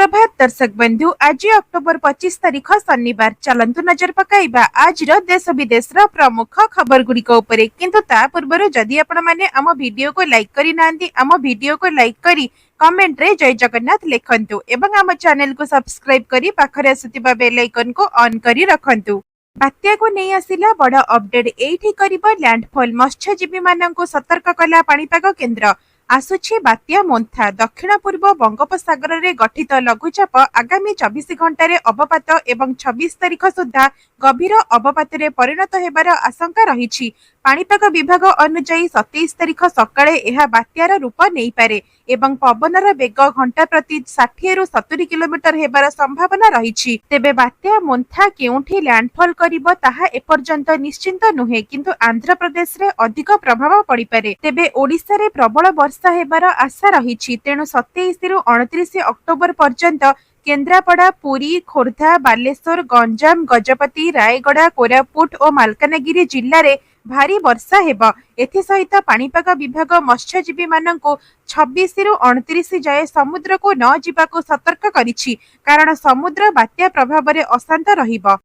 सुप्रभात दर्शक बंधु। आज अक्टोबर 25 तारीख शनिवार। चलंतु नजर पकाइबा आज देश विदेश प्रमुख खबर गुड़िक उपरे। किंतु ता पूर्व जदि आपण माने आम वीडियो को लाइक करी नांदी, आम वीडियो को लाइक करी कमेंट रे जय जगन्नाथ लिखंतु एवं आम चैनल को सब्सक्राइब करी पाखरे आसुतिबा बेल आइकन को ऑन करी रखंतु। बात्या को नहीं आसिला बड़ अपडेट। एठी करिबो लैंडफॉल। मत्स्यजीवी माननकु सतर्क कला पाणीपाग केन्द्र। आसुछि बात्या मोन्था। दक्षिण पूर्व बंगोपसागर रे गठित लघुचाप आगामी 24 घंटा रे अवपात एवं 26 तारीख सुधा गभीर अवपात रे परिणत हेबार आशंका रहिछि। पाणीपाग विभाग अनुसार 27 तारीख सकाळे एहा बात्यार रूप नहीं पारे एवं पवनर बेग घंटा प्रति 60 रु 70 किलोमीटर हेबार संभावना रहिछि। तेबे बात्या मोन्था केउठी लैंडफॉल करिवो ताहा एपर्यंत निश्चिंत नुहे, किंतु आंध्र प्रदेश रे अधिक प्रभाव पड़ी पारे। तेबे ओडिसा रे प्रबल वर्षा हेबार आशा रहिछि। तेणु 27 रु 29 अक्टोबर पर्यंत केन्द्रापड़ा, पुरी, खोर्धा, बालेश्वर, गंजाम, गजपति, रायगड़ा, कोरापुट और मालकानगिरी जिल्ला रे भारी वर्षा हेबा। एथि सहित पाणीपाग विभाग मत्स्यजीवी माननकु 26 रु 29 जाए समुद्र को न जिबाकु सतर्क करिछि, कारण समुद्र बात्या प्रभाव रे अशांत रहिबो।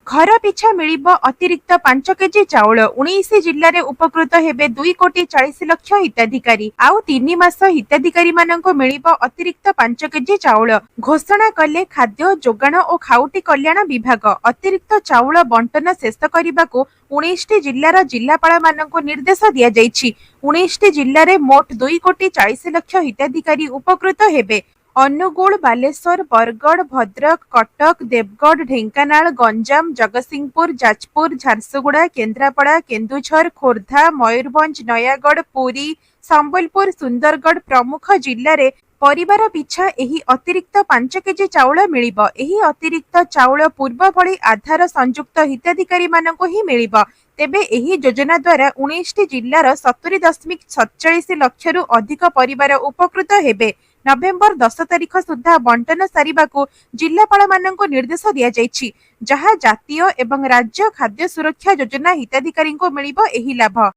घर पिछा मिलिबो अतिरिक्त 5 केजी चाउल। 19 जिल्ला रे उपकृत हेबे 2 कोटी 40 लक्ष हिताधिकारी। आउ 3 मास हिताधिकारी माननको मिलिबो अतिरिक्त 5 केजी चाउल। घोषणा कले खाद्य जोगाण और खाउटी कल्याण विभाग। अतिरिक्त चाउल बंटन शेष करबाकू 19 जिल्लार जिल्लापाल माननको निर्देश दिया जाइछि। 19 जिल्ला रे मोट 2 कोटी 40 लक्ष हिताधिकारी उपकृत हेबे। अनुगुल, बालेश्वर, बरगढ़, भद्रक, कटक, देवगढ़, ढेंकानाल, गंजाम, जगतसिंहपुर, जाजपुर, झारसुगुड़ा, केन्द्रापड़ा, केन्दुझर, खोर्धा, मयूरभंज, नयागढ़, पुरी, संबलपुर, सुंदरगढ़ प्रमुख जिल्ला रे परिवार पिछा एही अतिरिक्त 5 केजी चाउल मिलिबो। एही अतिरिक्त चाउल पूर्व भली आधार संयुक्त हिताधिकारी माननको ही मिलिबो। तेबे एही योजना द्वारा 19 जिल्लार 70.47 लक्ष रु अधिक परिवार उपकृत हेबे। नवेम्बर 10 तारीख सुधा बंटन सारिबाकू जिल्लापाल माननको निर्देश दिया जाइछि, जहा जातीय एवं राज्य खाद्य सुरक्षा योजना हिताधिकारी को मिलिबो एही लाभ।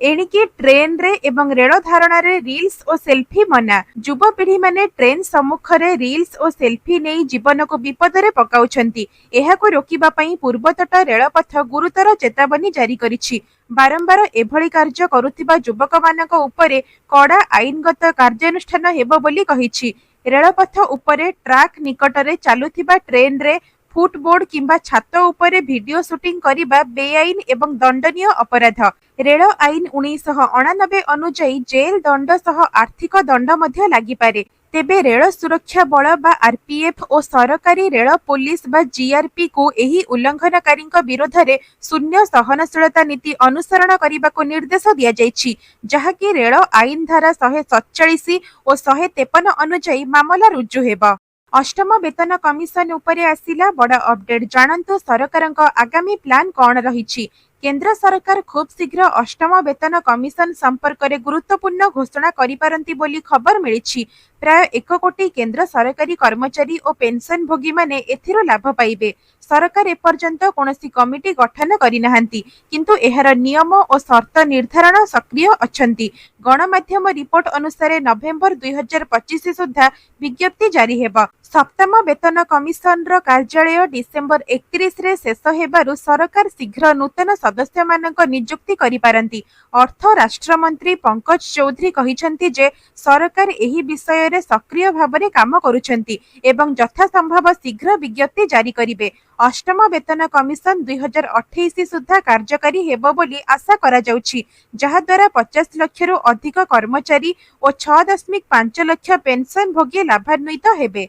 एणिकी ट्रेन रे एवं रेल धारणा रे रील्स और सेल्फी मना। युवपीढ़ी माने ट्रेन सम्मुख रे रील्स और सेल्फी नहीं जीवन को विपद रे पकाउछंती। एहाको रोकिबा पई पूर्वतट रेलपथ गुरुतर चेतावनी जारी करिछि। बारंबार एभली कार्य करुथिबा युवक मानक उपरे कड़ा आईनगत कार्यानुष्ठान हेबो बोली कहिछि। रेलपथ उपरे ट्रैक निकटरे चालुथिबा ट्रेन रे फुटबोर्ड किंबा छात उपरे वीडियो शूटिंग करिबा बेआईन एवं दंडनीय अपराध। रेल आईन 1989 अनुଯାयी जेल दंड सह आर्थिक दंड मध्य लागि पारे। तेबे रेल सुरक्षा बल बा आरपीएफ और सरकारी रेल पुलिस बा जीआरपी को एही उल्लंघनकारी विरोध रे शून्य सहनशीलता नीति अनुसरण करने को निर्देश दिया जाइछि, जहाकि रेल आईन धारा 147 और 153 अनुଯାयी मामला रुजु हेबा। अष्टम वेतन कमिशन उपरे आसिला बड़ अपडेट। जानन्तु सरकारक आगामी प्लान कौन रहिछि। केंद्र सरकार खूब शीघ्र अष्टम वेतन कमिशन संपर्क में गुरुत्वपूर्ण घोषणा करिपारंती बोली खबर मिली। प्राय 1 कोटी केंद्र सरकारी कर्मचारी और पेंशन भोगी माने एथिरो लाभ पाइबे। सरकार एपर्यंत कौनसी कमिटी गठन करिनाहांती, किंतु एहार नियम और शर्त निर्धारण सक्रिय अछंती। गणमाध्यम रिपोर्ट अनुसार नवेम्बर 2025 सुधा विज्ञप्ति जारी हेबा। सप्तम वेतन कमिशन रो कार्यालय डिसेम्बर 31 रे शेष हेबारु सरकार शीघ्र नूतन सदस्य मानक नियुक्ति करि पारंती। अर्थ राष्ट्र मंत्री पंकज चौधरी कहिसंती जे सरकार एही विषय रे सक्रिय भाबरे काम करूछंती एवं यथा संभव शीघ्र विज्ञप्ति जारी करिवे। अष्टम वेतन कमिशन 2028 सुधा कार्यकारी हेबो बोली आशा करा जाउछि, जहा द्वारा 50 लाख रु अधिक कर्मचारी और 6.5 लाख पेंशन भोगी लाभान्वित हेबे।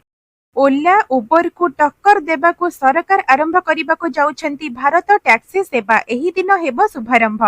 ओला उबर को टक्कर देबा को सरकार आरंभ करने को जाउछंती। भारत टैक्सी सेवा एही दिन हेबो शुभारंभ।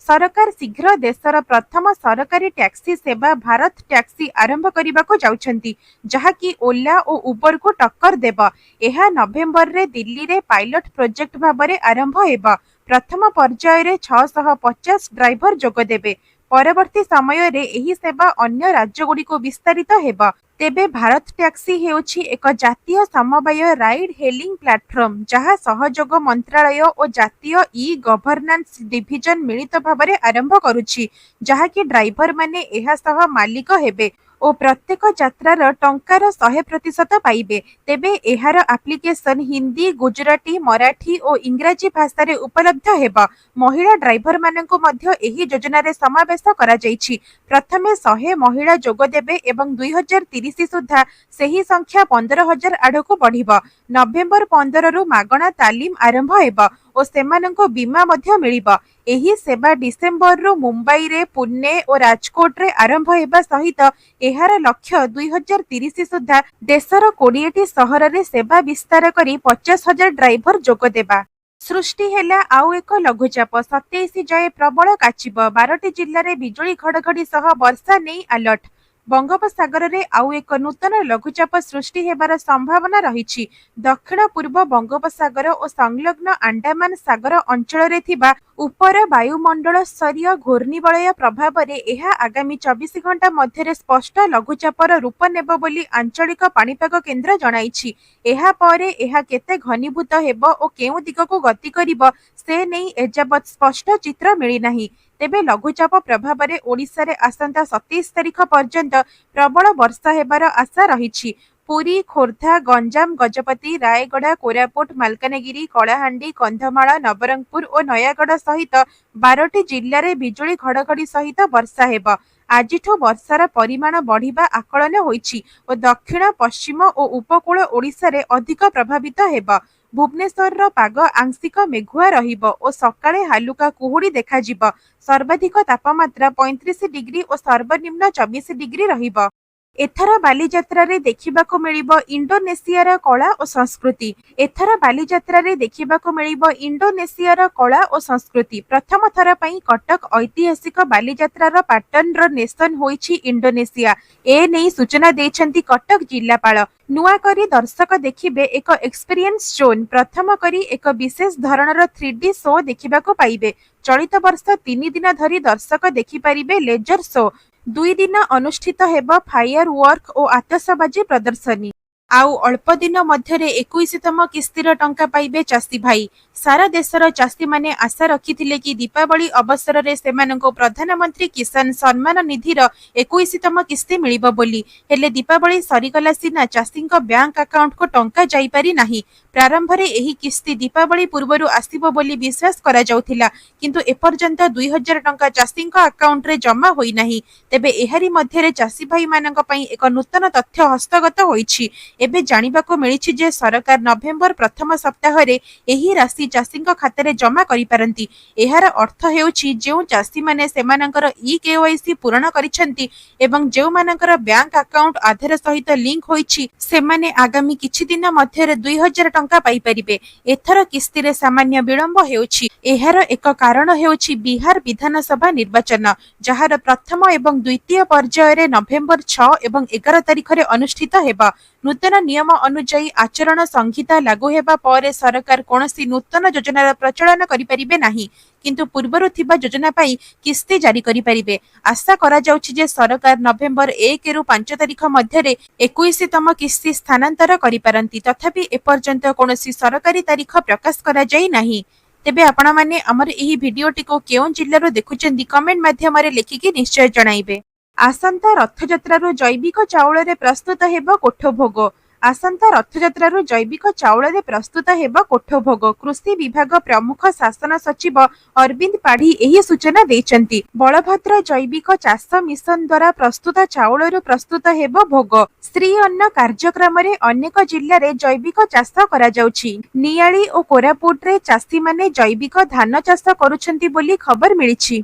सरकार शीघ्र देशर प्रथम सरकारी टैक्सी सेवा भारत टैक्सी आरंभ करने को जाउछंती, जहाकि ओला और उबर को टक्कर देबा। एहा नवेम्बर रे दिल्ली रे पायलट प्रोजेक्ट भाबरे आरंभ हेबा। प्रथम पर्याय रे 650 ड्राइवर जोग देबे। परवर्ती समय रे एही सेवा अन्य राज्यगुड़ी को विस्तारित हेबा। तेबे भारत टैक्सी हेउछि एक जातीय समवाय राइड हेलिंग प्लाटफर्म, जहाँ सहयोग मंत्रालय और जातीय ई गवर्नेंस डिविजन मिलित भाव आरंभ करुछि, जहाँकि ड्राइवर माने एहा सह मालिक हेबे। ଓ ପ୍ରତ୍ୟେକ ଯାତ୍ରାର ଟଙ୍କାର 100% ପାଇବେ। ତେବେ ଏହାର ଆପ୍ଲିକେସନ ହିନ୍ଦୀ, ଗୁଜରାଟୀ, ମରାଠୀ ଓ ଇଂରାଜୀ ଭାଷାରେ ଉପଲବ୍ଧ ହେବ। ମହିଳା ଡ୍ରାଇଭରମାନଙ୍କୁ ମଧ୍ୟ ଏହି ଯୋଜନାରେ ସମାବେଶ କରାଯାଇଛି। ପ୍ରଥମେ 100 ମହିଳା ଯୋଗଦେବେ ଏବଂ 2030 ସୁଦ୍ଧା ସେହି ସଂଖ୍ୟା 15,000 ଆଡ଼କୁ ବଢ଼ିବ। ନଭେମ୍ବର 15ରୁ ମାଗଣା ତାଲିମ ଆରମ୍ଭ ହେବ ଓ ସେମାନଙ୍କୁ ବୀମା ମଧ୍ୟ ମିଳିବ। ଏହି ସେବା ଡିସେମ୍ବରରୁ ମୁମ୍ବାଇରେ, ପୁନେ ଓ ରାଜକୋଟରେ ଆରମ୍ଭ ହେବା ସହିତ ଏହାର ଲକ୍ଷ୍ୟ 2030 ସୁଦ୍ଧା ଦେଶର 20ଟି ସହରରେ ସେବା ବିସ୍ତାର କରି 50,000 ଡ୍ରାଇଭର ଯୋଗଦେବା। ସୃଷ୍ଟି ହେଲା ଆଉ ଏକ ଲଘୁଚାପ, 27 ଯାଏଁ ପ୍ରବଳ କାଚିବ। 12ଟି ଜିଲ୍ଲାରେ ବିଜୁଳି ଘଡ଼ଘଡ଼ି ସହ ବର୍ଷା ନେଇ ଆଲର୍ଟ। ବଙ୍ଗୋପସାଗରରେ ଆଉ ଏକ ନୂତନ ଲଘୁଚାପ ସୃଷ୍ଟି ହେବାର ସମ୍ଭାବନା ରହିଛି। ଦକ୍ଷିଣ ପୂର୍ବ ବଙ୍ଗୋପସାଗର ଓ ସଂଲଗ୍ନ ଆଣ୍ଡାମାନ ସାଗର ଅଞ୍ଚଳରେ ଥିବା ଉପର ବାୟୁମଣ୍ଡଳସ୍ତରୀୟ ଘୂର୍ଣ୍ଣିବଳୟ ପ୍ରଭାବରେ ଏହା ଆଗାମୀ 24 ଘଣ୍ଟା ମଧ୍ୟରେ ସ୍ପଷ୍ଟ ଲଘୁଚାପର ରୂପ ନେବ ବୋଲି ଆଞ୍ଚଳିକ ପାଣିପାଗ କେନ୍ଦ୍ର ଜଣାଇଛି। ଏହା ପରେ ଏହା କେତେ ଘନୀଭୂତ ହେବ ଓ କେଉଁ ଦିଗକୁ ଗତି କରିବ ସେ ନେଇ ଏଯାବତ୍ ସ୍ପଷ୍ଟ ଚିତ୍ର ମିଳିନାହିଁ। ତେବେ ଲଘୁଚାପ ପ୍ରଭାବରେ ଓଡ଼ିଶାରେ ଆସନ୍ତା 27 ତାରିଖ ପର୍ଯ୍ୟନ୍ତ ପ୍ରବଳ ବର୍ଷା ହେବାର ଆଶା ରହିଛି। ପୁରୀ, ଖୋର୍ଦ୍ଧା, ଗଞ୍ଜାମ, ଗଜପତି, ରାୟଗଡ଼ା, କୋରାପୁଟ, ମାଲକାନଗିରି, କଳାହାଣ୍ଡି, କନ୍ଧମାଳ, ନବରଙ୍ଗପୁର ଓ ନୟାଗଡ଼ ସହିତ 12ଟି ଜିଲ୍ଲାରେ ବିଜୁଳି ଘଡ଼ଘଡ଼ି ସହିତ ବର୍ଷା ହେବ। ଆଜିଠୁ ବର୍ଷାର ପରିମାଣ ବଢ଼ିବା ଆକଳନ ହୋଇଛି ଓ ଦକ୍ଷିଣ, ପଶ୍ଚିମ ଓ ଉପକୂଳ ଓଡ଼ିଶାରେ ଅଧିକ ପ୍ରଭାବିତ ହେବ। ଭୁବନେଶ୍ୱରର ପାଗ ଆଂଶିକ ମେଘୁଆ ରହିବ ଓ ସକାଳେ ହାଲୁକା କୁହୁଡ଼ି ଦେଖାଯିବ। ସର୍ବାଧିକ ତାପମାତ୍ରା 35 ଡିଗ୍ରୀ ଓ ସର୍ବନିମ୍ନ 24 ଡିଗ୍ରୀ ରହିବ। ଏଥର ବାଲିଯାତ୍ରାରେ ଦେଖିବାକୁ ମିଳିବ ଇଣ୍ଡୋନେସିଆର କଳା ଓ ସଂସ୍କୃତି। ଏଥର ବାଲିଯାତ୍ରାରେ ଦେଖିବାକୁ ମିଳିବ ଇଣ୍ଡୋନେସିଆର କଳା ଓ ସଂସ୍କୃତି। ପ୍ରଥମ ଥର ପାଇଁ କଟକ ଐତିହାସିକ ବାଲିଯାତ୍ରାର ପାଟର୍ଣ୍ଣର ନେସନ୍ ହୋଇଛି ଇଣ୍ଡୋନେସିଆ। ଏ ନେଇ ସୂଚନା ଦେଇଛନ୍ତି କଟକ ଜିଲ୍ଲାପାଳ। ନୂଆ କରି ଦର୍ଶକ ଦେଖିବେ ଏକ ଏକ୍ସପିରିଏନ୍ସ ଜୋନ୍। ପ୍ରଥମ କରି ଏକ ବିଶେଷ ଧରଣର 3D ଶୋ ଦେଖିବାକୁ ପାଇବେ। ଚଳିତ ବର୍ଷ 3 ଦିନ ଧରି ଦର୍ଶକ ଦେଖିପାରିବେ ଲେଜର ଶୋ। 2 ଦିନ ଅନୁଷ୍ଠିତ ହେବ ଫାୟାର ୱାର୍କ ଓ ଆତସବାଜି ପ୍ରଦର୍ଶନୀ। ଆଉ ଅଳ୍ପ ଦିନ ମଧ୍ୟରେ 21ତମ କିସ୍ତିର ଟଙ୍କା ପାଇବେ ଚାଷୀ ଭାଇ। ସାରା ଦେଶର ଚାଷୀମାନେ ଆଶା ରଖିଥିଲେ କି ଦୀପାବଳି ଅବସରରେ ସେମାନଙ୍କୁ ପ୍ରଧାନମନ୍ତ୍ରୀ କିଷାନ ସମ୍ମାନ ନିଧିର 21ତମ କିସ୍ତି ମିଳିବ ବୋଲି। ହେଲେ ଦୀପାବଳି ସରିଗଲା ସିନା ଚାଷୀଙ୍କ ବ୍ୟାଙ୍କ ଆକାଉଣ୍ଟକୁ ଟଙ୍କା ଯାଇପାରି ନାହିଁ। ପ୍ରାରମ୍ଭରେ ଏହି କିସ୍ତି ଦୀପାବଳି ପୂର୍ବରୁ ଆସିବ ବୋଲି ବିଶ୍ୱାସ କରାଯାଉଥିଲା, କିନ୍ତୁ ଏପର୍ଯ୍ୟନ୍ତ 2,000 ଟଙ୍କା ଚାଷୀଙ୍କ ଆକାଉଣ୍ଟରେ ଜମା ହୋଇନାହିଁ। ତେବେ ଏହାରି ମଧ୍ୟରେ ଚାଷୀ ଭାଇମାନଙ୍କ ପାଇଁ ଏକ ନୂତନ ତଥ୍ୟ ହସ୍ତଗତ ହୋଇଛି। ଏବେ ଜାଣିବାକୁ ମିଳିଛି ଯେ ସରକାର ନଭେମ୍ବର ପ୍ରଥମ ସପ୍ତାହରେ ଏହି ରାଶି ଚାଷୀଙ୍କ ଖାତାରେ ଜମା କରିପାରନ୍ତି। ଏହାର ଅର୍ଥ ହେଉଛି ଯେଉଁ ଚାଷୀମାନେ ସେମାନଙ୍କର eKYC ପୂରଣ କରିଛନ୍ତି ଏବଂ ଯେଉଁମାନଙ୍କର ବ୍ୟାଙ୍କ ଆକାଉଣ୍ଟ ଆଧାର ସହିତ ଲିଙ୍କ ହୋଇଛି ସେମାନେ ଆଗାମୀ କିଛି ଦିନ ମଧ୍ୟରେ 2,000 ଟଙ୍କା ପାଇପାରିବେ। ଏଥର କିସ୍ତିରେ ସାମାନ୍ୟ ବିଳମ୍ବ ହେଉଛି। ଏହାର ଏକ କାରଣ ହେଉଛି ବିହାର ବିଧାନସଭା ନିର୍ବାଚନ, ଯାହାର ପ୍ରଥମ ଏବଂ ଦ୍ୱିତୀୟ ପର୍ଯ୍ୟାୟରେ ନଭେମ୍ବର 6 ଏବଂ 11 ତାରିଖରେ ଅନୁଷ୍ଠିତ ହେବ। ନୂତନ ନିୟମ ଅନୁଯାୟୀ ଆଚରଣ ସଂହିତା ଲାଗୁ ହେବା ପରେ ସରକାର କୌଣସି ନୂତନ ଯୋଜନାର ପ୍ରଚଳନ କରିପାରିବେ ନାହିଁ, କିନ୍ତୁ ପୂର୍ବରୁ ଥିବା ଯୋଜନା ପାଇଁ କିସ୍ତି ଜାରି କରିପାରିବେ। ଆଶା କରାଯାଉଛି ଯେ ସରକାର ନଭେମ୍ବର 1ରୁ 5 ତାରିଖ ମଧ୍ୟରେ 21ତମ କିସ୍ତି ସ୍ଥାନାନ୍ତର କରିପାରନ୍ତି। ତଥାପି ଏପର୍ଯ୍ୟନ୍ତ କୌଣସି ସରକାରୀ ତାରିଖ ପ୍ରକାଶ କରାଯାଇ ନାହିଁ। ତେବେ ଆପଣମାନେ ଆମର ଏହି ଭିଡିଓଟିକୁ କେଉଁ ଜିଲ୍ଲାରୁ ଦେଖୁଛନ୍ତି କମେଣ୍ଟ ମାଧ୍ୟମରେ ଲେଖିକି ନିଶ୍ଚୟ ଜଣାଇବେ। ଆସନ୍ତା ରଥଯାତ୍ରାରୁ ଜୈବିକ ଚାଉଳରେ ପ୍ରସ୍ତୁତ ହେବ କୋଠଭୋଗ। ଆସନ୍ତା ରଥଯାତ୍ରାରୁ ଜୈବିକ ଚାଉଳରେ ପ୍ରସ୍ତୁତ ହେବ କୋଠଭୋଗ। କୃଷି ବିଭାଗ ପ୍ରମୁଖ ଶାସନ ସଚିବ ଅରବିନ୍ଦ ପାଢ଼ୀ ଏହି ସୂଚନା ଦେଇଛନ୍ତି। ବଳଭଦ୍ର ଜୈବିକ ଚାଷ ମିଶନ ଦ୍ୱାରା ପ୍ରସ୍ତୁତ ଚାଉଳରୁ ପ୍ରସ୍ତୁତ ହେବ ଭୋଗ। ଶ୍ରୀ ଅନ୍ନ କାର୍ଯ୍ୟକ୍ରମରେ ଅନେକ ଜିଲ୍ଲାରେ ଜୈବିକ ଚାଷ କରାଯାଉଛି। ନିଆଳି ଓ କୋରାପୁଟରେ ଚାଷୀମାନେ ଜୈବିକ ଧାନ ଚାଷ କରୁଛନ୍ତି ବୋଲି ଖବର ମିଳିଛି।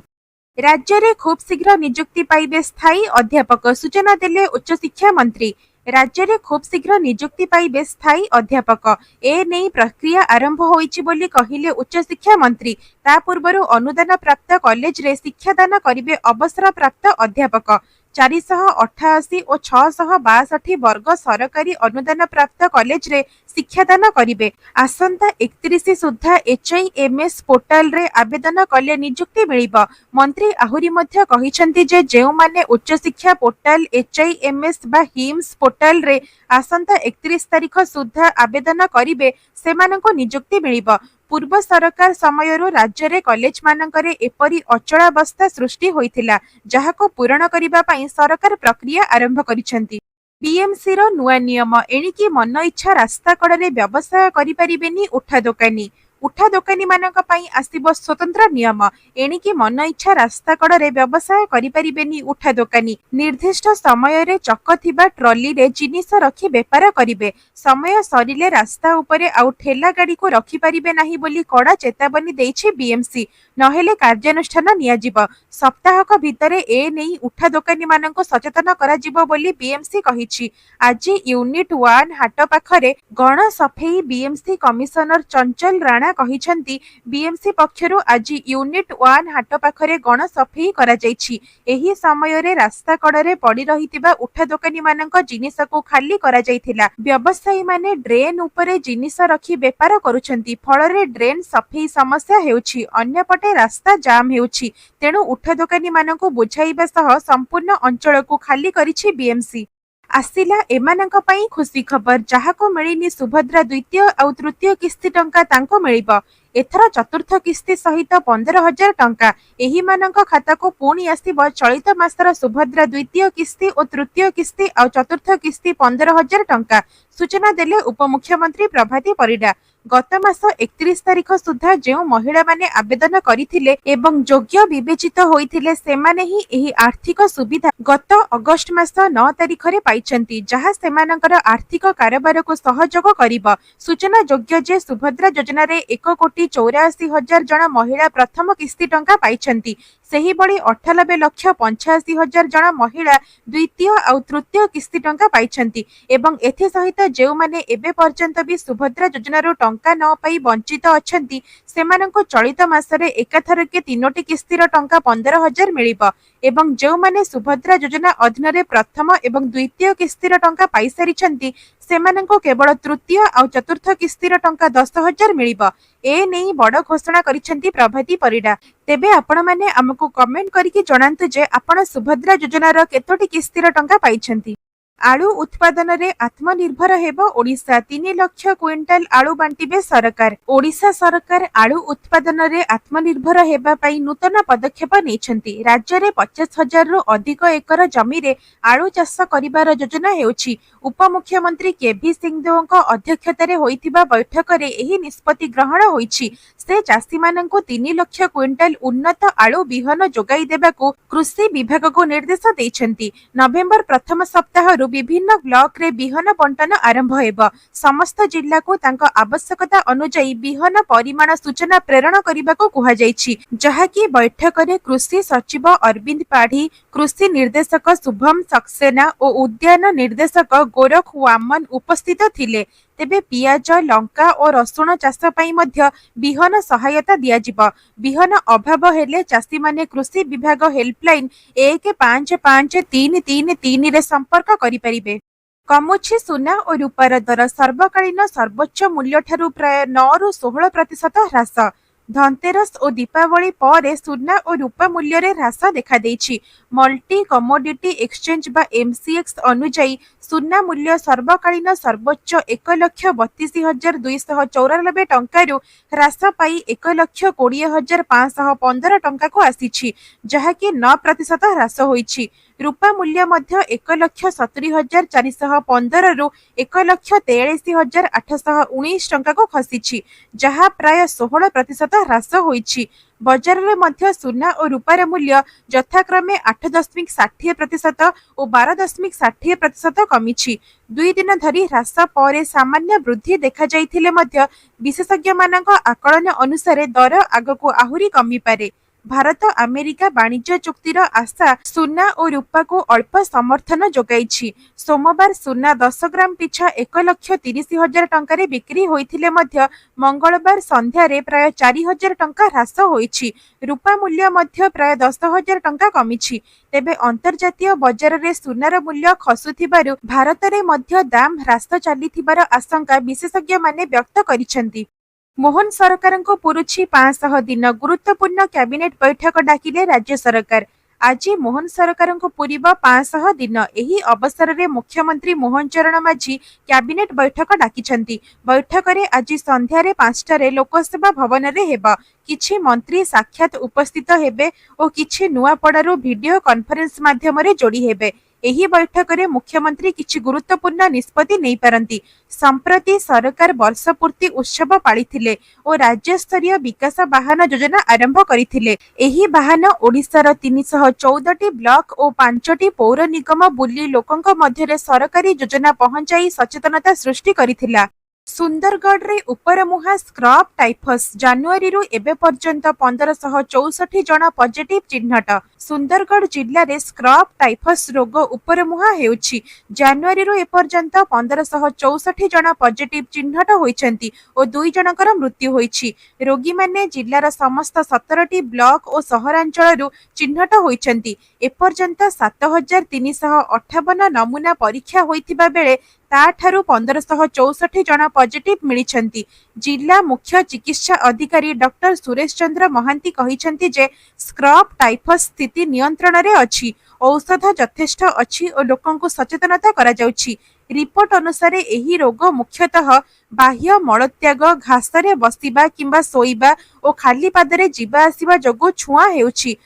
ରାଜ୍ୟରେ ଖୁବ୍ ଶୀଘ୍ର ନିଯୁକ୍ତି ପାଇବେ ସ୍ଥାୟୀ ଅଧ୍ୟାପକ, ସୂଚନା ଦେଲେ ଉଚ୍ଚଶିକ୍ଷା ମନ୍ତ୍ରୀ। ରାଜ୍ୟରେ ଖୁବ୍ ଶୀଘ୍ର ନିଯୁକ୍ତି ପାଇବେ ସ୍ଥାୟୀ ଅଧ୍ୟାପକ। ଏ ନେଇ ପ୍ରକ୍ରିୟା ଆରମ୍ଭ ହୋଇଛି ବୋଲି କହିଲେ ଉଚ୍ଚଶିକ୍ଷା ମନ୍ତ୍ରୀ। ତା ପୂର୍ବରୁ ଅନୁଦାନ ପ୍ରାପ୍ତ କଲେଜରେ ଶିକ୍ଷାଦାନ କରିବେ ଅବସରପ୍ରାପ୍ତ ଅଧ୍ୟାପକ। 488 ଓ 662 ବର୍ଗ ସରକାରୀ ଅନୁଦାନ ପ୍ରାପ୍ତ କଲେଜରେ ଶିକ୍ଷାଦାନ କରିବେ। ଆସନ୍ତା 31 ସୁଦ୍ଧା HIMS ପୋର୍ଟାଲରେ ଆବେଦନ କଲେ ନିଯୁକ୍ତି ମିଳିବ। ମନ୍ତ୍ରୀ ଆହୁରି ମଧ୍ୟ କହିଛନ୍ତି ଯେ ଯେଉଁମାନେ ଉଚ୍ଚଶିକ୍ଷା ପୋର୍ଟାଲ HIMS ବା HIMS ପୋର୍ଟାଲରେ ଆସନ୍ତା 31 ତାରିଖ ସୁଦ୍ଧା ଆବେଦନ କରିବେ ସେମାନଙ୍କୁ ନିଯୁକ୍ତି ମିଳିବ। पूर्व सरकार समयରୁ राज्ୟରେ कॉलेज मानकरे एपरी अचलावस्था सृष्टि होइथिला जहाको पूरण करिबा पई सरकार प्रक्रिया आरंभ करिसेंती। बीएमसी रो नुआ नियम एणिकी मन इच्छा रास्ता कड़े व्यवसाय करिपारिबेनी उठा दोकानी मानक पई आसीबो स्वतंत्र नियम एणिकी मन इच्छा रास्ता कड़े व्यवसाय करिपारिबेनी उठा दोकानी निर्दिष्ट समय रे चक थिबा ट्रॉली रे जिनिस रखी बेपार करिवे समय सरिले रास्ता उपरे आउ ठेला गाड़ी को रखी पारिबे नाही बोली कड़ा चेतावनी देइछि बीएमसी नहेले कार्यानुष्ठान नियाजिब सप्ताहक भितरे ए नेई उठा दोकानी मानक सचेतन कराजिब बोली बीएमसी कहिछि। आज यूनिट 1 हाट पाखरे गण सफेई बीएमसी कमिशनर चंचल राणा कहिछंती बीएमसी पक्षरु आज यूनिट 1 हाट पाखरे गण सफेई करा जाइछि। एही समय रे रास्ता कड़े पड़ी रहितिबा उठा दोकानी मानक जिनिस को खाली करा जाइथिला। व्यवसायी माने ड्रेन उपरे जिनिस रखी बेपार करुछंती फଳରେ ड्रेन सफेई समस्या हेउछि अन्यपटे रास्ता जाम हेउछि तेणु उठा दोकानी मानक बुझाइबा सह संपूर्ण अंचल को खाली करिछि बीएमसी। आसिला एमानंक पई खुशी खबर जहाको मिलिनी सुभद्रा द्वितीय और तृतीय किस्ती टंका तांको मिलिबो एथर चतुर्थ किस्ती सहित 15,000 टंका एही मानंक खाता को पुणी आसीबो चलित मासर सुभद्रा द्वितीय किस्ती और तृतीय किस्ती और चतुर्थ किस्ती 15,000 टंका सूचना देले उपमुख्यमंत्री प्रभाती परिडा। गत मास 31 तारिख सुधा जो महिला माने आवेदन करथिले एवं योग्य विवेचित होइथिले सेमाने ही एही आर्थिक सुविधा गत अगस्त मास 9 तारिख रे पाइछंती जहा सेमानकर आर्थिक कारोबार को सहयोग करिबो। सूचना योग्य जे सुभद्रा योजना रे 1,84,000 जन महिला प्रथम किस्ती टंका पाइछंती सेही बड़ी 98,85,000 जन महिला द्वितीय और तृतीय किस्ती टंका पाइछंती एवं एथि सहित जेउ माने एबे पर्यंत भी सुभद्रा योजना रो टंका न पाई वंचित अछंती सेमानंको चलित मासरे एकाथरके 3टी किस्तीर टंका 15,000 मिलिबो एवं जेउ माने सुभद्रा योजना अधीन रे प्रथम एवं द्वितीय किस्तीर टंका पाई सारिछंती सेमानंको केवल तृतीय और चतुर्थ किस्तीर टंका 10,000 मिलिबो। ए नहीं बड़ घोषणा करिसेंती प्रभाती परिडा। तेबे आपण माने हमकु कमेंट करिकि जणांतु जे आपण सुभद्रा योजनार केतोटी किस्तीर टंका पाइछंती। आलू उत्पादन रे आत्मनिर्भर हेबो ओडिशा 3 लाख क्विंटाल आलू बांटिबे सरकार। ओडिशा सरकार आलू उत्पादन रे आत्मनिर्भर हेबा पई नूतन पदक्षेप नेछंती। राज्य रे 50,000 रु अधिक एकर जमी रे आलू चाष करिबार योजना हेउछि। उपमुख्यमंत्री केभी सिंहदेवଙ୍କ अध्यक्षतारे होइतिबा बैठक रे एही निष्पत्ति ग्रहण होइछि। से चाषी माननकु 3 लाख क्विंटाल उन्नत आलू बिहन जोगाई देबाकू कृषि विभाग को निर्देश दैछंती। नवेम्बर प्रथम सप्ताह विभिन्न ब्लॉक रे बिहन बंटन आरंभ हेबो। समस्त जिल्ला को तांको आवश्यकता अनुसार बिहन परिमाण सूचना प्रेरण करने को कहा जायछि जहाकी बैठक रे कृषि सचिव अरविंद पाढ़ी कृषि निर्देशक शुभम सक्सेना और उद्यान निर्देशक गोरख वामन उपस्थित थिले। तेबे पियाज लंका और रसुण चाष पई मध्य बिहन सहायता दियाजिबो। बिहन अभाव हेले चाषी माने कृषि विभाग हेल्पलाइन 155333 रे संपर्क करि परिबे। कमुछि सुना और रूपार दर सर्वकालीन सर्वोच्च मूल्य ठारू प्राय 9 रु 16% ह्रास। धनतेरस और दीपावली पर सुना और रूपा मूल्य रे ह्रास देखा देछि। मल्टी कमोडिटी एक्सचेंज बा एमसीएक्स अनुसार सुना मूल्य सर्वकालीन सर्वोच्च 1,32,294 टंकारु ह्रास पाई 1,20,515 टंका को आसीछि जहाकी 9% ह्रास होइछि। रूपा मूल्य मध्य 1,70,415 रु 1,43,819 टंका को खसीछि जहा प्राय 16% ह्रास होइछि। बजार रे मध्य सुना और रूपार मूल्य यथाक्रमे 8.60% और 12.60% कमिछि। 2 दिन धरी ह्रास पर सामान्य वृद्धि देखा जाइथिले मध्य विशेषज्ञ मानक आकलन अनुसार दर आगको आहुरी कमी पारे। भारत अमेरिका वाणिज्य चुक्तिर आशा सुना और रूपा को अल्प समर्थन जोगाइछि। सोमवार सुना 10 ग्राम पिछा 1,30,000 टंका बिक्री होइथिले मध्य मंगलवार संध्यारे प्राय 4,000 टंका ह्रास होइछि। रूपा मूल्य मध्य प्राय 10,000 टंका कमिछि। तेबे अंतर्जातीय बजार रे सुनार मूल्य खसुथिबारु भारत रे मध्य दाम ह्रास चलिथिबार आशंका विशेषज्ञ माने व्यक्त करिसेंती। मोहन सरकार को पुरुछि 500 दिन गुरुत्वपूर्ण कैबिनेट बैठक डाकिले राज्य सरकार। आज मोहन सरकार को पूरीब 500 दिन। एही अवसर में मुख्यमंत्री मोहन चरण माझी कैबिनेट बैठक डाकिछंती। बैठक में आज संध्यारे 5टारे लोकसेवा भवन में हेबा। किछि मंत्री साक्षात उपस्थित हेबे और किछि नुआपड़ारू वीडियो कॉन्फ्रेंस माध्यम जोड़ी हेबे। एही बैठक में मुख्यमंत्री किछि गुरुत्वपूर्ण निष्पत्ति नहीं पारंती। संप्रति सरकार वर्ष पूर्ति उत्सव पालिथिले और राज्य स्तरीय विकास वाहन योजना आरंभ करथिले। एही वाहन ओडिशार 314टी ब्लॉक और 5टी पौर निगम बुली लोकंक मध्यरे सरकारी योजना पहुंचाई सचेतनता सृष्टि करथिला। सुंदरगढ़ रे उपर मुहा स्क्रब टाइफस जनवरी रु एबे पर्यंत 1564 जन पॉजिटिव चिन्हट। सुंदरगढ़ जिल्ला रे स्क्रब टाइफस रोग उपर मुहा हेउछि। जनवरी रु एपर्यंत 1564 जन पॉजिटिव चिन्हट होइछंती और 2 जनकर मृत्यु होइछि। रोगी माने जिल्लार समस्त 17टी ब्लॉक और सहरांचल रु चिन्हट होइछंती। एपर्यंत 7358 नमूना परीक्षा होइथिबा बेले ताठारु 1564 जन पॉजिटिव मिलिछंती। जिला मुख्य चिकित्सा अधिकारी डॉक्टर सुरेश चंद्र महांती कहिछंती जे स्क्रब टाइफस स्थिति नियंत्रण रे अछि। औषध यथेष्ट अछि और लोकंकु सचेतनता करा जाउछि। रिपोर्ट अनुसार एही रोग मुख्यतः बाह्य मलत्याग, घासरे बसिबा किंबा सोइबा और खाली पादरे जीवा आसीबा जोगु छुआ हेउछि।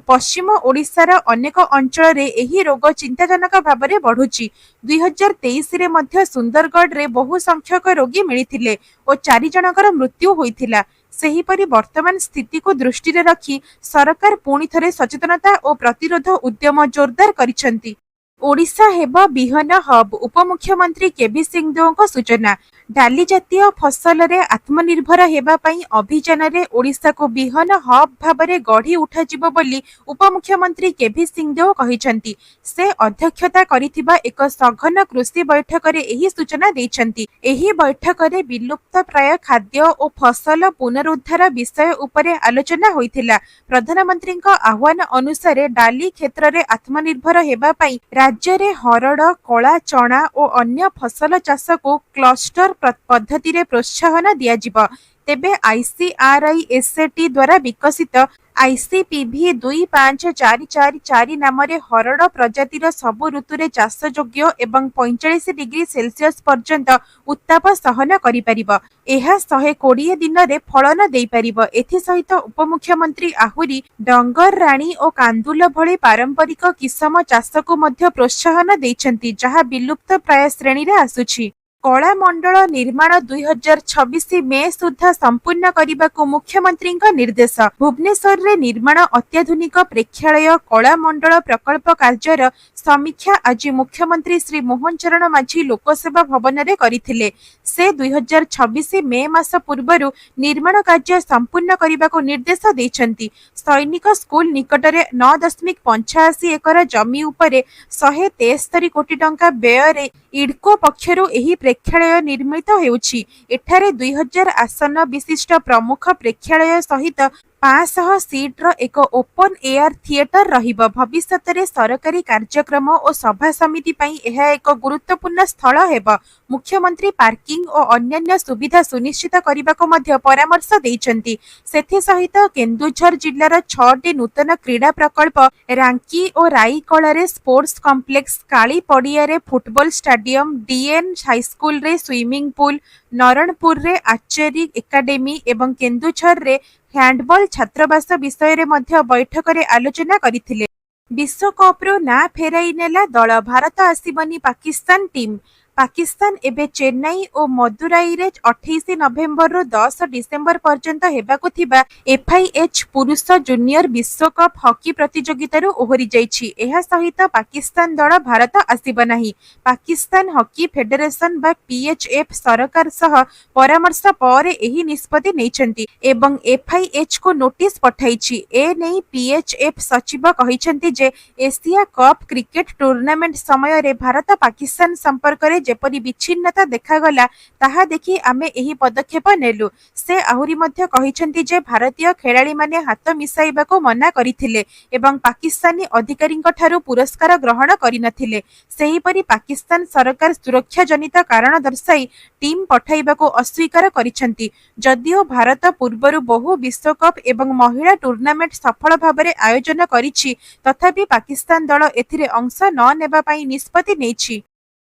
पश्चिम ओडिशार अनेक अंचल रे एही रोग चिंताजनक भाव में बढ़ुची। 2023 रे मध्य सुंदरगढ़ रे बहु संख्यक रोगी मिलिथिले और 4 जनकर मृत्यु होइथिला। सेहीपरि वर्तमान स्थिति को दृष्टि रे रखी सरकार पुणी थरे सचेतनता और प्रतिरोध उद्यम जोरदार करिसंती। ओडिशा हेब बिहन हब। उपमुख्यमंत्री केबी सिंहदेव सूचना। डाली जातीय फसल रे आत्मनिर्भर हेबा पई अभियान रे ओडिशा को बिहन हब भाबरे गढ़ी उठाजिबो बोली उपमुख्यमंत्री केबी सिंहदेव कहिसंती। से अध्यक्षता करिथिबा एक सघन कृषि बैठक रे एही सूचना दैछंती। एही बैठक रे विलुप्त प्राय खाद्य और फसल पुनरुद्धार विषय उपरे आलोचना होइथिला। प्रधानमंत्री आह्वान अनुसार डाली क्षेत्र रे आत्मनिर्भर हेबा पई राज्य रे हरड़, कला चना और अन्य फसल चाष को क्लस्टर पद्धति रे प्रोत्साहन दिया जिबा। तेबे ICRISAT द्वारा विकसित ICPV 25444 नाम रे हरड़ प्रजातिर सबु ऋतुरे चाष योग्य एवं 45 डिग्री सेल्सियस पर्यंत उत्ताप सहन करि परिबो। एहा 120 दिन रे फलन देई परिबो। एथि सहित उपमुख्यमंत्री आहुरी डंगर राणी और कांदुल भली पारंपरिक किसम चाष को मध्य प्रोत्साहन दैछंती, जहा विलुप्त प्राय श्रेणी रे आसुछि। कला मंडल निर्माण 2026 मे सुधा संपूर्ण करने को मुख्यमंत्री निर्देश। भुवनेश्वर रे निर्माण अत्याधुनिक प्रेक्षालय कला मंडल प्रकल्प कार्यर समीक्षा आज मुख्यमंत्री श्री मोहन चरण माझी लोकसेवा भवन रे करिथिले। से 2026 मे मास पूर्व निर्माण कार्य संपूर्ण करने को निर्देश दैछंती। सैनिक स्कूल निकटरे 9.85 एकर जमी उपरे 173 कोटी टंका व्यय इडको पक्षरु एही प्रेक्षालय निर्मित हेउछि। एठारे 2000 आसन विशिष्ट प्रमुख प्रेक्षालय सहित 500 सीट्र एक ओपन एयर थिएटर रहिबो। भविष्यत रे सरकारी कार्यक्रम और सभा समिति पई एहा एक गुरुत्वपूर्ण स्थल हेबो। मुख्यमंत्री पार्किंग और अन्य सुविधा सुनिश्चित करने को मध्य परामर्श दैछंती। सेथि सहित केन्दुझर जिल्लार 6टी नूतन क्रीड़ा प्रकल्प, रांकी और राईकला रे स्पोर्ट्स कॉम्प्लेक्स, काली पड़िया रे फुटबॉल स्टेडियम, डीएन हाईस्कूल रे स्विमिंग पूल, नरणपुर रे आर्चरी एकाडेमी एवं केन्दुझर रे हैंडबॉल छात्रावास विषय रे मध्य बैठक रे आलोचना करिथिले। विश्वकप रो ना फेराई नेला दल। भारत आसीबनी पाकिस्तान टीम। पाकिस्तान एबे चेन्नई और मदुराई रे 28 नवेम्बर रो 10 डिसेम्बर पर्यंत हेबाकु थिबा FIH पुरुष जूनियर विश्वकप हॉकी प्रतियोगिता रो ओहरी जाइछि। एहा सहित पाकिस्तान दल भारत आसीबा नाही। पाकिस्तान हॉकी फेडरेशन बा PHF सरकार सह परामर्श पर एही निष्पत्ति नैछंती एवं FIH को नोटिस पठाइछि। ए नै PHF सचिव कहिछंती जे एशिया कप क्रिकेट टूर्नामेंट समय रे भारत पाकिस्तान संपर्क रे ଯେପରି ବିଚ୍ଛିନ୍ନତା ଦେଖାଗଲା ତାହା ଦେଖି ଆମେ ଏହି ପଦକ୍ଷେପ ନେଲୁ। ସେ ଆହୁରି ମଧ୍ୟ କହିଛନ୍ତି ଯେ ଭାରତୀୟ ଖେଳାଳିମାନେ ହାତ ମିଶାଇବାକୁ ମନା କରିଥିଲେ ଏବଂ ପାକିସ୍ତାନୀ ଅଧିକାରୀଙ୍କଠାରୁ ପୁରସ୍କାର ଗ୍ରହଣ କରିନଥିଲେ। ସେହିପରି ପାକିସ୍ତାନ ସରକାର ସୁରକ୍ଷାଜନିତ କାରଣ ଦର୍ଶାଇ ଟିମ୍ ପଠାଇବାକୁ ଅସ୍ୱୀକାର କରିଛନ୍ତି। ଯଦିଓ ଭାରତ ପୂର୍ବରୁ ବହୁ ବିଶ୍ୱକପ୍ ଏବଂ ମହିଳା ଟୁର୍ଣ୍ଣାମେଣ୍ଟ ସଫଳ ଭାବରେ ଆୟୋଜନ କରିଛି, ତଥାପି ପାକିସ୍ତାନ ଦଳ ଏଥିରେ ଅଂଶ ନ ନେବା ପାଇଁ ନିଷ୍ପତ୍ତି ନେଇଛି।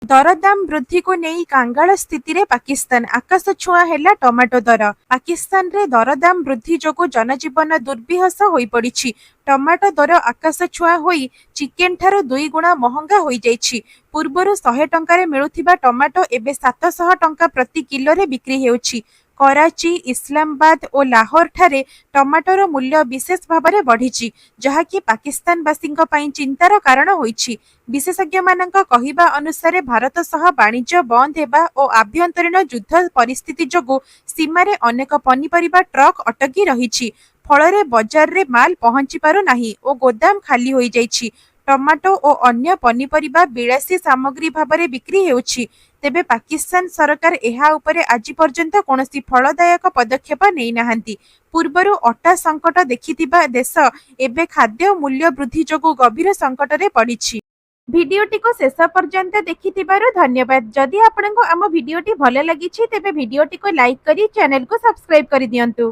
ଦରଦାମ ବୃଦ୍ଧିକୁ ନେଇ କାଙ୍ଗାଳ ସ୍ଥିତିରେ ପାକିସ୍ତାନ, ଆକାଶଛୁଆଁ ହେଲା ଟମାଟୋ ଦର। ପାକିସ୍ତାନରେ ଦରଦାମ ବୃଦ୍ଧି ଯୋଗୁଁ ଜନଜୀବନ ଦୁର୍ବିହସ ହୋଇପଡ଼ିଛି। ଟମାଟୋ ଦର ଆକାଶଛୁଆଁ ହୋଇ ଚିକେନଠାରୁ 2 ଗୁଣା ମହଙ୍ଗା ହୋଇଯାଇଛି। ପୂର୍ବରୁ 100 ଟଙ୍କାରେ ମିଳୁଥିବା ଟମାଟୋ ଏବେ 700 ଟଙ୍କା ପ୍ରତି କିଲୋରେ ବିକ୍ରି ହେଉଛି। କରାଚି, ଇସଲାମାବାଦ ଓ ଲାହୋରଠାରେ ଟମାଟୋର ମୂଲ୍ୟ ବିଶେଷ ଭାବରେ ବଢ଼ିଛି, ଯାହାକି ପାକିସ୍ତାନବାସୀଙ୍କ ପାଇଁ ଚିନ୍ତାର କାରଣ ହୋଇଛି। ବିଶେଷଜ୍ଞମାନଙ୍କ କହିବା ଅନୁସାରେ ଭାରତ ସହ ବାଣିଜ୍ୟ ବନ୍ଦ ହେବା ଓ ଆଭ୍ୟନ୍ତରୀଣ ଯୁଦ୍ଧ ପରିସ୍ଥିତି ଯୋଗୁଁ ସୀମାରେ ଅନେକ ପନିପରିବା ଟ୍ରକ୍ ଅଟକି ରହିଛି। ଫଳରେ ବଜାରରେ ମାଲ ପହଞ୍ଚି ପାରୁନାହିଁ ଓ ଗୋଦାମ ଖାଲି ହୋଇଯାଇଛି। ଟମାଟୋ ଓ ଅନ୍ୟ ପନିପରିବା ବିଳାସୀ ସାମଗ୍ରୀ ଭାବରେ ବିକ୍ରି ହେଉଛି। ତେବେ ପାକିସ୍ତାନ ସରକାର ଏହା ଉପରେ ଆଜି ପର୍ଯ୍ୟନ୍ତ କୌଣସି ଫଳଦାୟକ ପଦକ୍ଷେପ ନେଇନାହାନ୍ତି। ପୂର୍ବରୁ ଅଟା ସଙ୍କଟ ଦେଖିଥିବା ଦେଶ ଏବେ ଖାଦ୍ୟ ମୂଲ୍ୟ ବୃଦ୍ଧି ଯୋଗୁଁ ଗଭୀର ସଙ୍କଟରେ ପଡ଼ିଛି। ଭିଡିଓଟିକୁ ଶେଷ ପର୍ଯ୍ୟନ୍ତ ଦେଖିଥିବାରୁ ଧନ୍ୟବାଦ। ଯଦି ଆପଣଙ୍କୁ ଆମ ଭିଡିଓଟି ଭଲ ଲାଗିଛି ତେବେ ଭିଡିଓଟିକୁ ଲାଇକ୍ କରି ଚ୍ୟାନେଲକୁ ସବସ୍କ୍ରାଇବ କରିଦିଅନ୍ତୁ।